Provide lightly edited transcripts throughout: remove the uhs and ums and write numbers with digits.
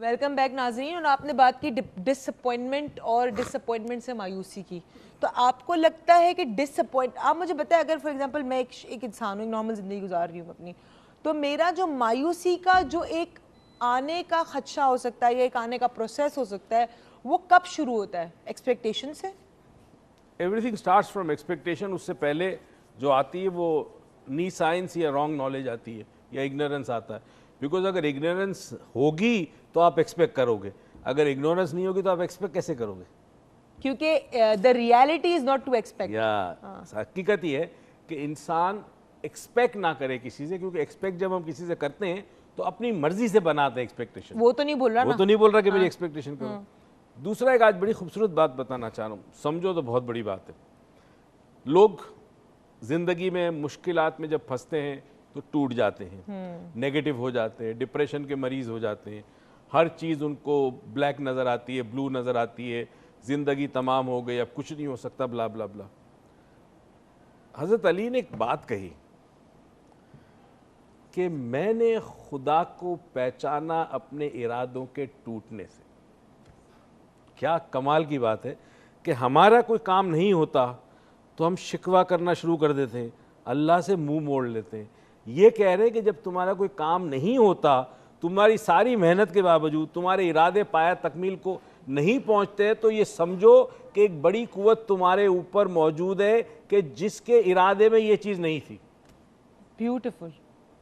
Welcome back नाज़रीन। और आपने बात की डिसअपॉइंटमेंट और डिसअपॉइंटमेंट से मायूसी की, तो आपको लगता है कि आप मुझे बताएं, अगर फॉर एग्जांपल मैं एक इंसान हूँ, नॉर्मल ज़िंदगी गुजार रही हूँ अपनी, तो मेरा जो मायूसी का जो एक आने का खदशा हो सकता है या एक आने का प्रोसेस हो सकता है, वो कब शुरू होता है? एक्सपेक्टेशन से? Everything starts from expectation. उससे पहले जो आती है वो नी साइंस या रॉन्ग नॉलेज आती है या इग्नोरेंस आता है। बिकॉज अगर इग्नोरेंस होगी तो आप एक्सपेक्ट करोगे, अगर इग्नोरेंस नहीं होगी तो आप एक्सपेक्ट कैसे करोगे? क्योंकि the reality is not to expect. या हकीकत ये है कि इंसान एक्सपेक्ट ना करे किसी से, क्योंकि एक्सपेक्ट जब हम किसी से करते हैं तो अपनी मर्जी से बनाते हैं एक्सपेक्टेशन। वो तो नहीं बोल रहा वो ना, तो नहीं बोल रहा कि मेरी एक्सपेक्टेशन करो। दूसरा एक आज बड़ी खूबसूरत बात बताना चाह रहा हूँ, समझो तो बहुत बड़ी बात है। लोग जिंदगी में मुश्किलात में जब फंसते हैं तो टूट जाते हैं, नेगेटिव हो जाते हैं, डिप्रेशन के मरीज हो जाते हैं, हर चीज़ उनको ब्लैक नज़र आती है, ब्लू नज़र आती है, ज़िंदगी तमाम हो गई, अब कुछ नहीं हो सकता, ब्ला ब्ला ब्ला। हज़रत अली ने एक बात कही कि मैंने खुदा को पहचाना अपने इरादों के टूटने से। क्या कमाल की बात है कि हमारा कोई काम नहीं होता तो हम शिकवा करना शुरू कर देते हैं, अल्लाह से मुंह मोड़ लेते हैं। ये कह रहे हैं कि जब तुम्हारा कोई काम नहीं होता, तुम्हारी सारी मेहनत के बावजूद तुम्हारे इरादे पाया तकमील को नहीं पहुंचते, तो ये समझो कि एक बड़ी कुव्वत तुम्हारे ऊपर मौजूद है कि जिसके इरादे में ये चीज़ नहीं थी। ब्यूटीफुल।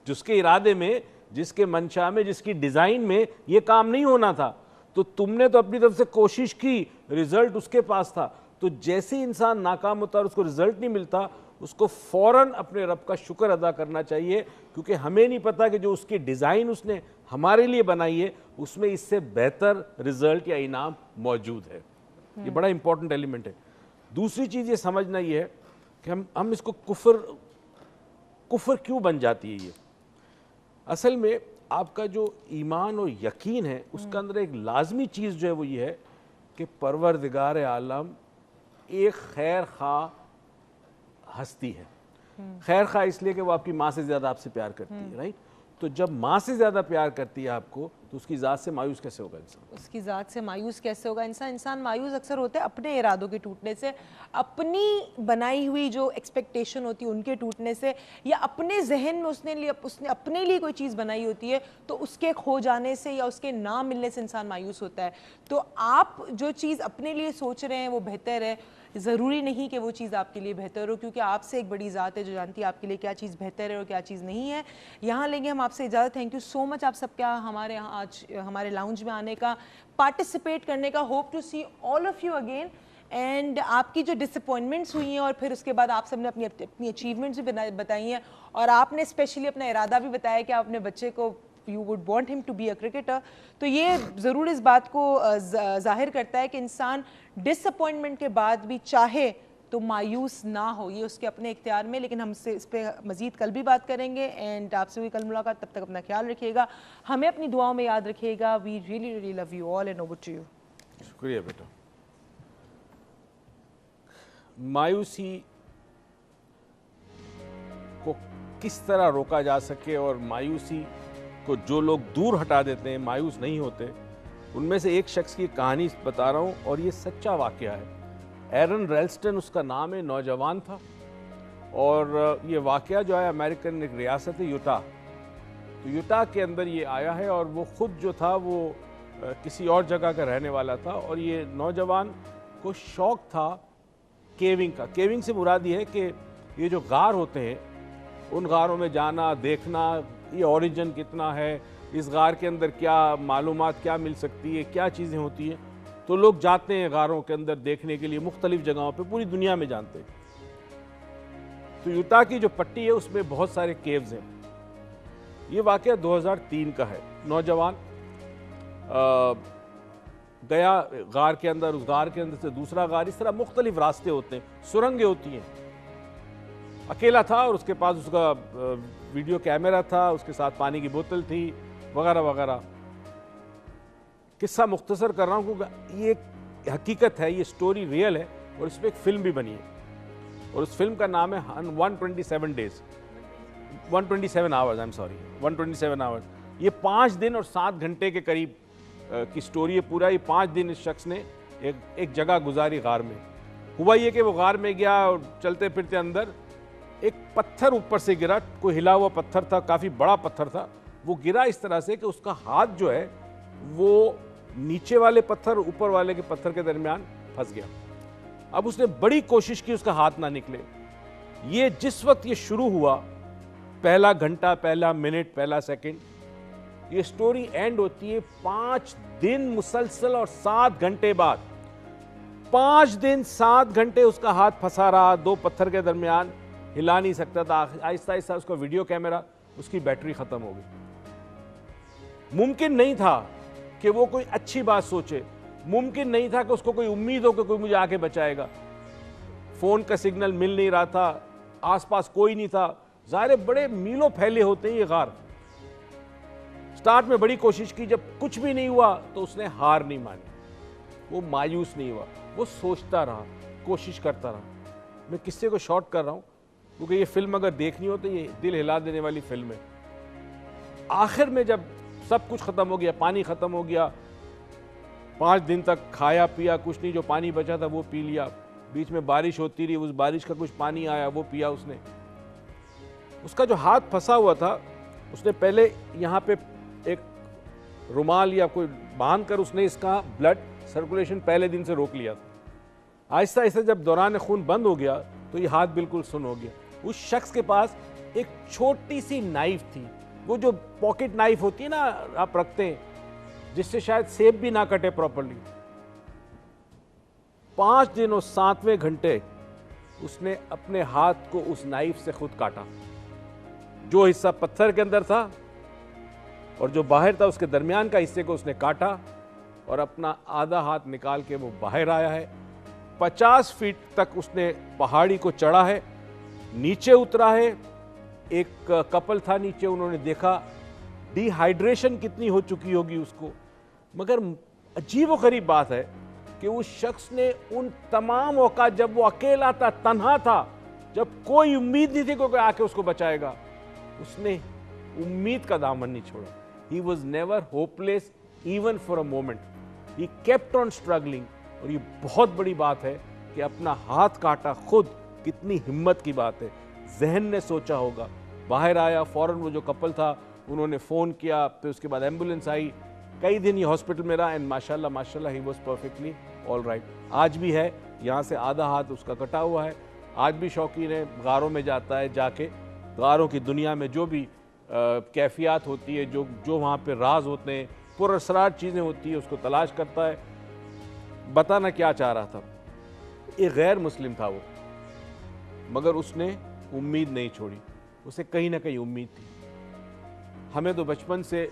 जिसके इरादे में, जिसके मंशा में, जिसकी डिज़ाइन में ये काम नहीं होना था, तो तुमने तो अपनी तरफ से कोशिश की, रिजल्ट उसके पास था। तो जैसे ही इंसान नाकाम होता है और उसको रिजल्ट नहीं मिलता, उसको फौरन अपने रब का शुक्र अदा करना चाहिए, क्योंकि हमें नहीं पता कि जो उसकी डिज़ाइन उसने हमारे लिए बनाई है उसमें इससे बेहतर रिजल्ट या इनाम मौजूद है। ये बड़ा इंपॉर्टेंट एलिमेंट है। दूसरी चीज़ ये समझना ये है कि हम इसको कुफर क्यों बन जाती है। ये असल में आपका जो ईमान और यकीन है उसके अंदर एक लाजमी चीज़ जो है वो ये है कि परवरदिगार आलम एक खैर खा हस्ती है। खैर खा इसलिए कि वो आपकी माँ से ज़्यादा आपसे प्यार करती है, राइट? तो जब माँ से ज़्यादा प्यार करती है आपको, तो उसकी ज़ात से मायूस कैसे होगा इंसान? उसकी ज़ात से मायूस कैसे होगा इंसान मायूस अक्सर होते हैं अपने इरादों के टूटने से, अपनी बनाई हुई जो एक्सपेक्टेशन होती है उनके टूटने से, या अपने जहन में उसने अपने लिए कोई चीज़ बनाई होती है तो उसके खो जाने से या उसके ना मिलने से इंसान मायूस होता है। तो आप जो चीज़ अपने लिए सोच रहे हैं वो बेहतर है, ज़रूरी नहीं कि वो चीज़ आपके लिए बेहतर हो, क्योंकि आपसे एक बड़ी ज़ात है जो जानती है आपके लिए क्या चीज़ बेहतर है और क्या चीज़ नहीं है। यहाँ लेंगे हम आपसे इजाज़त। थैंक यू सो मच आप सबका हमारे यहाँ आज हमारे लाउंज में आने का, पार्टिसिपेट करने का। Hope to see all of you again. And आपकी जो डिसअपॉइंटमेंट्स हुई हैं और फिर उसके बाद आप सबने अपनी अचीवमेंट्स भी बताई हैं, और आपने स्पेशली अपना इरादा भी बताया कि आप अपने बच्चे को you would want him to be a cricketer, तो ये ज़रूर इस बात को जाहिर करता है कि इंसान डिसअपॉइंटमेंट के बाद भी चाहे तो मायूस ना हो, ये उसके अपने इख्तियार में। लेकिन हम इस पर मज़ीद कल भी बात करेंगे। एंड आपसे हुई कल मुलाकात, तब तक अपना ख्याल रखिएगा, हमें अपनी दुआओं में याद रखिएगा। We really really love you all and over to you. शुक्रिया बेटा। मायूसी को किस तरह रोका जा सके, और मायूसी को जो लोग दूर हटा देते हैं, मायूस नहीं होते, उनमें से एक शख्स की कहानी बता रहा हूँ, और ये सच्चा वाकया है। एरन रेल्स्टन उसका नाम है, नौजवान था, और ये वाकया जो है अमेरिकन एक रियासत है यूटा, तो यूटा के अंदर ये आया है, और वो खुद जो था वो किसी और जगह का रहने वाला था, और ये नौजवान को शौक था केविंग का। केविंग से मुराद ये है कि ये जो गार होते हैं उन गारों में जाना, देखना, ये ओरिजिन कितना है, इस गार के अंदर क्या मालूमात क्या मिल सकती है, क्या चीज़ें होती हैं। तो लोग जाते हैं गारों के अंदर देखने के लिए, मुख्तलिफ जगहों पे पूरी दुनिया में जानते हैं। तो यूटा की जो पट्टी है उसमें बहुत सारे केव्स हैं। ये वाकया 2003 का है। नौजवान गया गार के अंदर, उस गार के अंदर से दूसरा गार, इस तरह मुख्तलिफ रास्ते होते हैं, सुरंगें होती हैं। अकेला था और उसके पास उसका वीडियो कैमरा था, उसके साथ पानी की बोतल थी, वगैरह वगैरह। किस्सा मुख्तसर कर रहा हूँ क्योंकि ये हकीकत है, ये स्टोरी रियल है, और इस पर एक फिल्म भी बनी है, और उस फिल्म का नाम है 127 days, 127 hours, I am sorry, 127 hours. ये 5 दिन और 7 घंटे के करीब की स्टोरी है पूरा। ये 5 दिन इस शख्स ने एक जगह गुजारी गार में। हुआ ये कि वो गार में गया और चलते फिरते अंदर एक पत्थर ऊपर से गिरा, कोई हिला हुआ पत्थर था, काफ़ी बड़ा पत्थर था। वो गिरा इस तरह से कि उसका हाथ जो है वो नीचे वाले पत्थर ऊपर वाले के पत्थर के दरमियान फंस गया। अब उसने बड़ी कोशिश की उसका हाथ ना निकले। ये जिस वक्त ये शुरू हुआ, पहला घंटा, पहला मिनट, पहला सेकंड, ये स्टोरी एंड होती है 5 दिन मुसलसल और 7 घंटे बाद। 5 दिन 7 घंटे उसका हाथ फंसा रहा, 2 पत्थर के दरमियान, हिला नहीं सकता था। आहिस्ता आहिस्ता उसका वीडियो कैमरा, उसकी बैटरी खत्म हो गई। मुमकिन नहीं था कि वो कोई अच्छी बात सोचे, मुमकिन नहीं था कि उसको कोई उम्मीद हो कि कोई मुझे आके बचाएगा। फोन का सिग्नल मिल नहीं रहा था, आसपास कोई नहीं था। ज़ाहिर बड़े मीलों फैले होते हैं ये गार। स्टार्ट में बड़ी कोशिश की, जब कुछ भी नहीं हुआ तो उसने हार नहीं मानी, वो मायूस नहीं हुआ, वो सोचता रहा, कोशिश करता रहा। मैं किस्से को शॉर्ट कर रहा हूँ क्योंकि ये फिल्म अगर देखनी हो तो ये दिल हिला देने वाली फिल्म है। आखिर में जब सब कुछ खत्म हो गया, पानी खत्म हो गया, 5 दिन तक खाया पिया कुछ नहीं, जो पानी बचा था वो पी लिया। बीच में बारिश होती रही, उस बारिश का कुछ पानी आया वो पिया उसने। उसका जो हाथ फंसा हुआ था, उसने पहले यहाँ पे एक रुमाल या कोई बांध कर उसने इसका ब्लड सर्कुलेशन पहले दिन से रोक लिया था। आहिस्ता आहिस्ता जब दौरान खून बंद हो गया तो ये हाथ बिल्कुल सुन्न हो गया। उस शख्स के पास एक छोटी सी नाइफ थी, वो जो पॉकेट नाइफ होती है ना आप रखते हैं, जिससे शायद सेब भी ना कटे प्रॉपर्ली। 5 दिन और 7वें घंटे उसने अपने हाथ को उस नाइफ से खुद काटा। जो हिस्सा पत्थर के अंदर था और जो बाहर था उसके दरमियान का हिस्से को उसने काटा और अपना आधा हाथ निकाल के वो बाहर आया है। 50 फीट तक उसने पहाड़ी को चढ़ा है, नीचे उतरा है। एक कपल था नीचे, उन्होंने देखा डिहाइड्रेशन कितनी हो चुकी होगी उसको। मगर अजीबोगरीब बात है कि उस शख्स ने उन तमाम औकात, जब वो अकेला था, तन्हा था, जब कोई उम्मीद नहीं थी कोई आके उसको बचाएगा, उसने उम्मीद का दामन नहीं छोड़ा। He was never hopeless even for a moment, he kept on struggling. और ये बहुत बड़ी बात है कि अपना हाथ काटा खुद, कितनी हिम्मत की बात है। जहन ने सोचा होगा, बाहर आया, फौरन वो जो कपल था उन्होंने फ़ोन किया, फिर उसके बाद एम्बुलेंस आई, कई दिन ये हॉस्पिटल में रहा एंड माशाल्लाह माशाल्लाह he was perfectly all right. आज भी है, यहाँ से आधा हाथ उसका कटा हुआ है, आज भी शौकीन है, गारों में जाता है, जाके गारों की दुनिया में जो भी कैफियत होती है, जो वहाँ पे राज होते हैं, पुरअसरार चीज़ें होती है, उसको तलाश करता है। बताना क्या चाह रहा था, एक गैर मुस्लिम था वो, मगर उसने उम्मीद नहीं छोड़ी, उसे कहीं ना कहीं उम्मीद थी। हमें तो बचपन से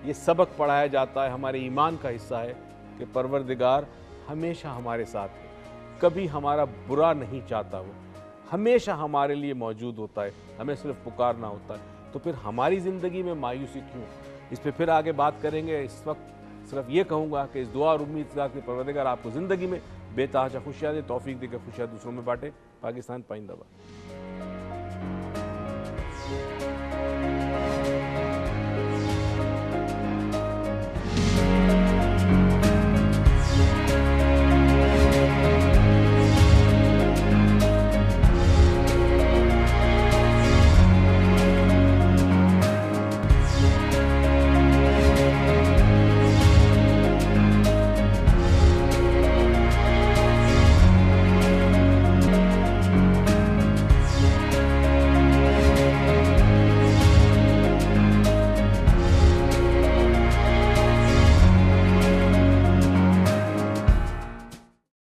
ये सबक पढ़ाया जाता है, हमारे ईमान का हिस्सा है कि परवरदिगार हमेशा हमारे साथ है, कभी हमारा बुरा नहीं चाहता, वो हमेशा हमारे लिए मौजूद होता है, हमें सिर्फ पुकारना होता है। तो फिर हमारी ज़िंदगी में मायूसी क्यों? इस पर फिर आगे बात करेंगे। इस वक्त सिर्फ ये कहूँगा कि इस दुआ और उम्मीद से कि परवरदिगार आपको ज़िंदगी में बेतहाशा खुशियाँ दे, तौफीक दे के खुशियाँ दूसरों में बांटे। पाकिस्तान पाइंदाबाद।